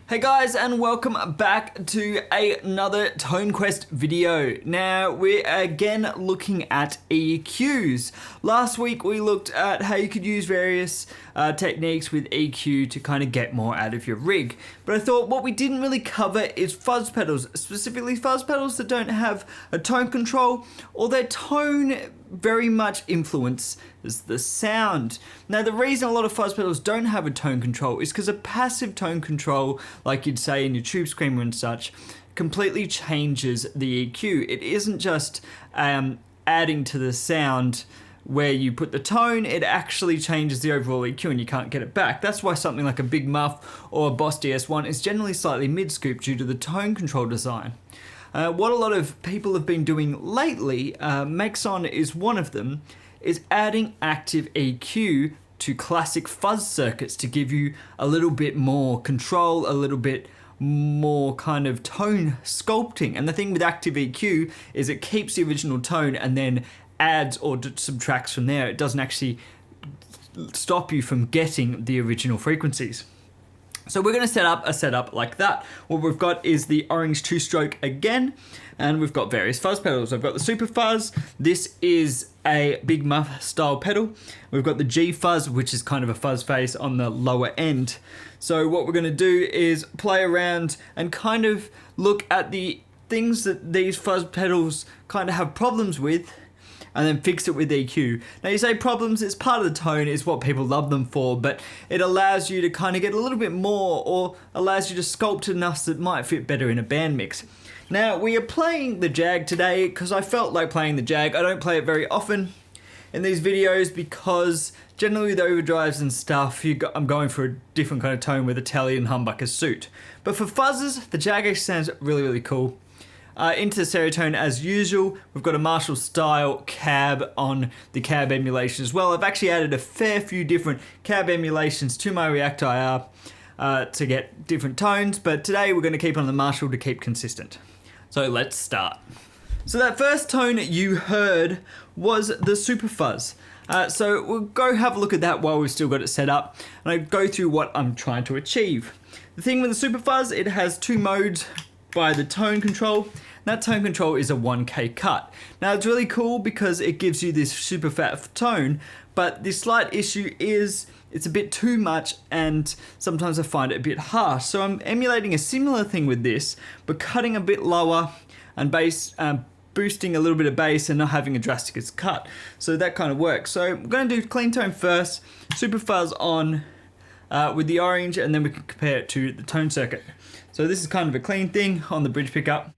Hey guys, and welcome back to another Tone Quest video. Now, we're again looking at EQs. Last week we looked at how you could use various techniques with EQ to kind of get more out of your rig. But I thought what we didn't really cover is fuzz pedals, specifically fuzz pedals that don't have a tone control, or their tone very much influences the sound. Now, the reason a lot of fuzz pedals don't have a tone control is because a passive tone control, like you'd say in your tube screamer and such, completely changes the EQ. It isn't just adding to the sound where you put the tone, it actually changes the overall EQ and you can't get it back. That's why something like a big Muff or a Boss DS1 is generally slightly mid-scoop due to the tone control design. What a lot of people have been doing lately, Maxon is one of them, is adding active EQ to classic fuzz circuits to give you a little bit more control, a little bit more kind of tone sculpting. And the thing with active EQ is it keeps the original tone and then adds or subtracts from there. It doesn't actually stop you from getting the original frequencies. So we're going to set up a setup like that. What we've got is the orange two-stroke again, and we've got various fuzz pedals. I've got the Superfuzz. This is a Big Muff style pedal. We've got the G Fuzz, which is kind of a fuzz face on the lower end. So what we're going to do is play around and kind of look at the things that these fuzz pedals kind of have problems with, and then fix it with EQ. Now you say problems, it's part of the tone, it's what people love them for, but it allows you to kind of get a little bit more, or allows you to sculpt enough that might fit better in a band mix. Now we are playing the Jag today because I felt like playing the Jag. I don't play it very often in these videos because generally with overdrives and stuff, I'm going for a different kind of tone with a telly and humbucker suit. But for fuzzes, the Jag actually sounds really, really cool. Into the serotone as usual. We've got a Marshall style cab on the cab emulation as well. I've actually added a fair few different cab emulations to my React IR to get different tones, but today we're going to keep on the Marshall to keep consistent. So let's start. So that first tone you heard was the Superfuzz. So we'll go have a look at that while we've still got it set up, and I go through what I'm trying to achieve. The thing with the Superfuzz, it has two modes by the tone control. That tone control is a 1K cut. Now it's really cool because it gives you this super fat tone, but the slight issue is it's a bit too much and sometimes I find it a bit harsh. So I'm emulating a similar thing with this, but cutting a bit lower and boosting a little bit of bass and not having a drastic cut. So that kind of works. So I'm going to do clean tone first, Superfuzz on with the orange, and then we can compare it to the tone circuit. So this is kind of a clean thing on the bridge pickup.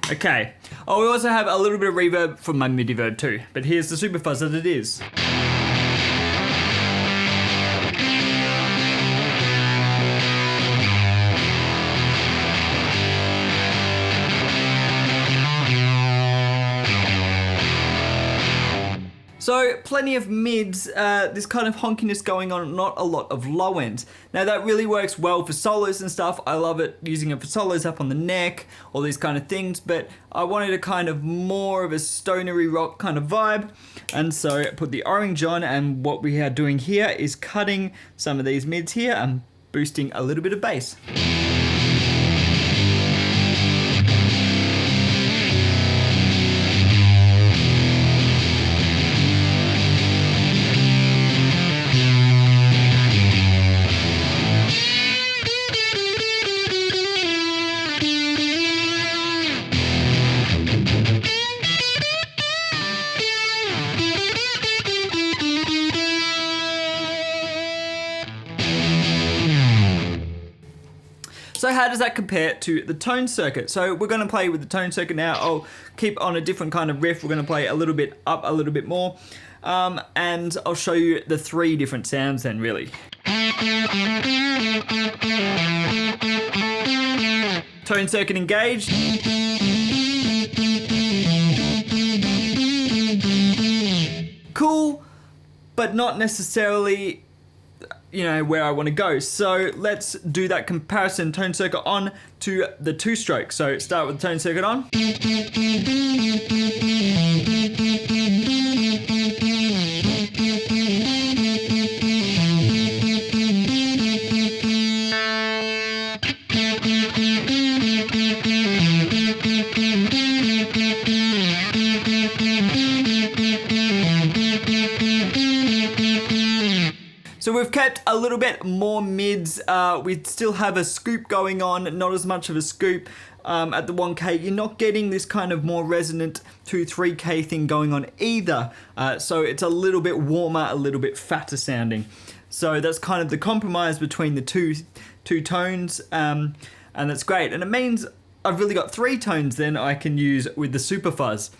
Okay. Oh, we also have a little bit of reverb from my MIDI verb too, but here's the Superfuzz as it is. So plenty of mids, this kind of honkiness going on, not a lot of low ends. Now that really works well for solos and stuff. I love it using it for solos up on the neck, all these kind of things, but I wanted a kind of more of a stonery rock kind of vibe. And so I put the orange on, and what we are doing here is cutting some of these mids here and boosting a little bit of bass. So how does that compare to the tone circuit? So we're going to play with the tone circuit now. I'll keep on a different kind of riff. We're going to play a little bit up, a little bit more. And I'll show you the three different sounds then, really. Tone circuit engaged. Cool, but not necessarily where I want to go. So let's do that comparison. Tone circuit on to the 2-stroke. So start with the tone circuit on. So we've kept a little bit more mids. We still have a scoop going on, not as much of a scoop at the 1K. You're not getting this kind of more resonant 2-3K thing going on either. So it's a little bit warmer, a little bit fatter sounding. So that's kind of the compromise between the two tones, and that's great. And it means I've really got 3 tones then I can use with the Superfuzz.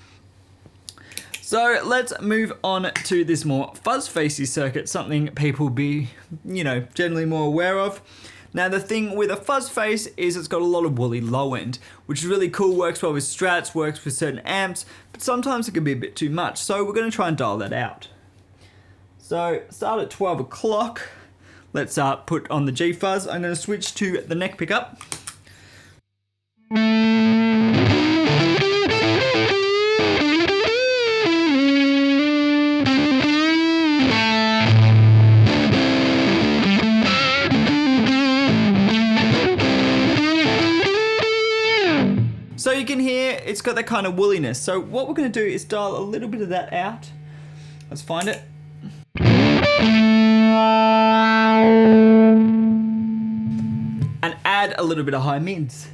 So let's move on to this more fuzz-facey circuit, something people be, generally more aware of. Now the thing with a fuzz face is it's got a lot of woolly low end, which is really cool, works well with strats, works with certain amps, but sometimes it can be a bit too much. So we're going to try and dial that out. So start at 12 o'clock. Let's put on the G fuzz. I'm going to switch to the neck pickup. So you can hear it's got that kind of woolliness. So what we're going to do is dial a little bit of that out. Let's find it. And add a little bit of high mids.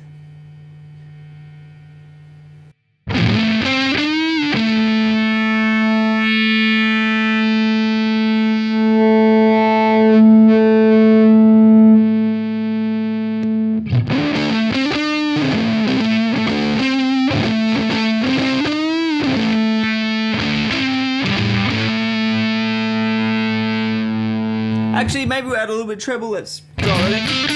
Actually, maybe we'll add a little bit of treble. Let's go with it.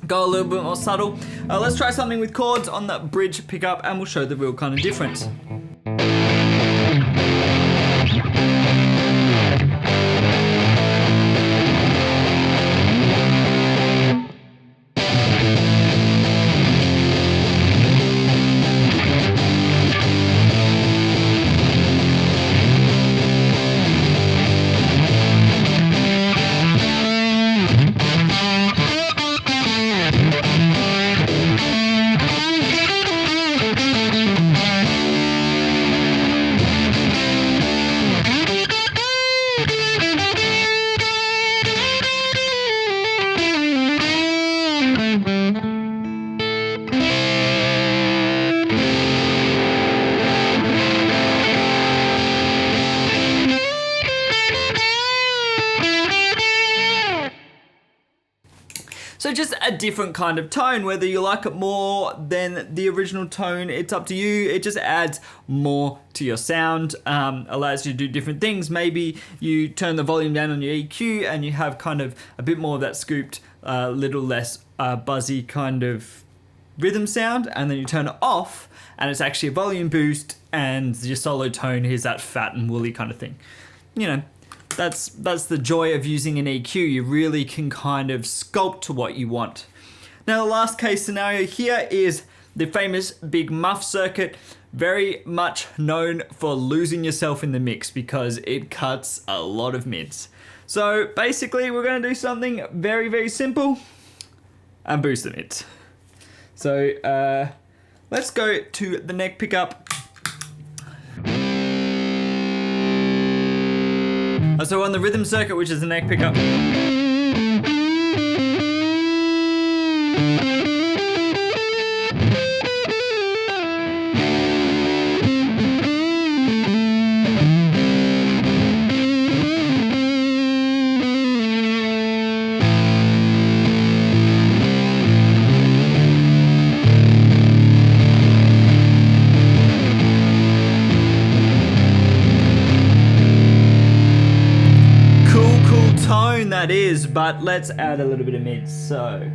Go a little bit more subtle. Let's try something with chords on the bridge pickup and we'll show the real kind of difference. So just a different kind of tone, whether you like it more than the original tone, it's up to you. It just adds more to your sound, allows you to do different things. Maybe you turn the volume down on your EQ and you have kind of a bit more of that scooped, little less buzzy kind of rhythm sound, and then you turn it off and it's actually a volume boost and your solo tone is that fat and woolly kind of thing. You know, that's the joy of using an EQ. You really can kind of sculpt to what you want. Now the last case scenario here is the famous big Muff circuit, very much known for losing yourself in the mix because it cuts a lot of mids. So basically we're going to do something very, very simple and boost the mids. So let's go to the neck pickup. So on the rhythm circuit, which is the neck pickup. that is, but let's add a little bit of mids. So.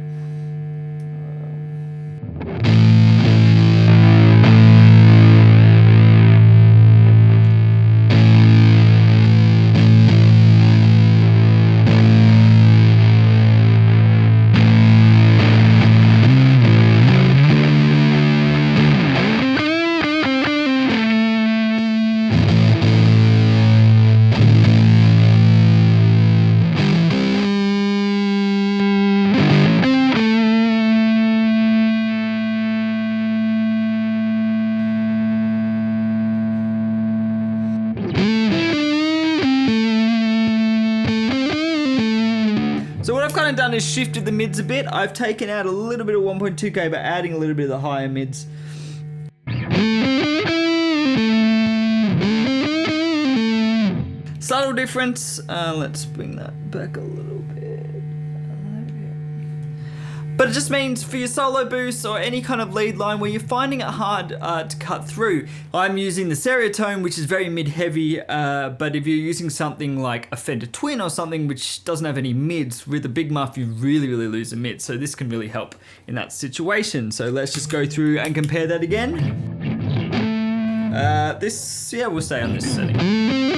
So what I've kind of done is shifted the mids a bit. I've taken out a little bit of 1.2K, but adding a little bit of the higher mids. Subtle difference. Let's bring that back a little bit. But it just means for your solo boosts or any kind of lead line where you're finding it hard to cut through. I'm using the Stereotone, which is very mid-heavy, but if you're using something like a Fender Twin or something which doesn't have any mids, with a big muff you really lose a mid. So this can really help in that situation. So let's just go through and compare that again. We'll stay on this setting.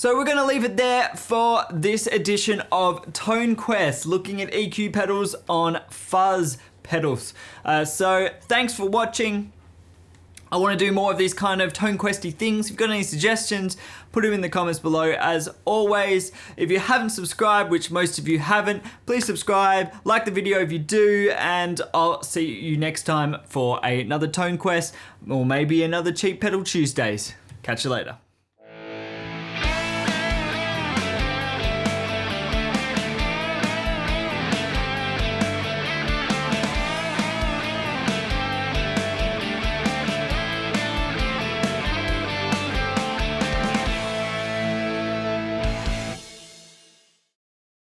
So we're going to leave it there for this edition of Tone Quest, looking at EQ pedals on fuzz pedals. So thanks for watching. I want to do more of these kind of Tone Questy things. If you've got any suggestions, put them in the comments below. As always, if you haven't subscribed, which most of you haven't, please subscribe, like the video if you do, and I'll see you next time for another Tone Quest, or maybe another Cheap Pedal Tuesdays. Catch you later.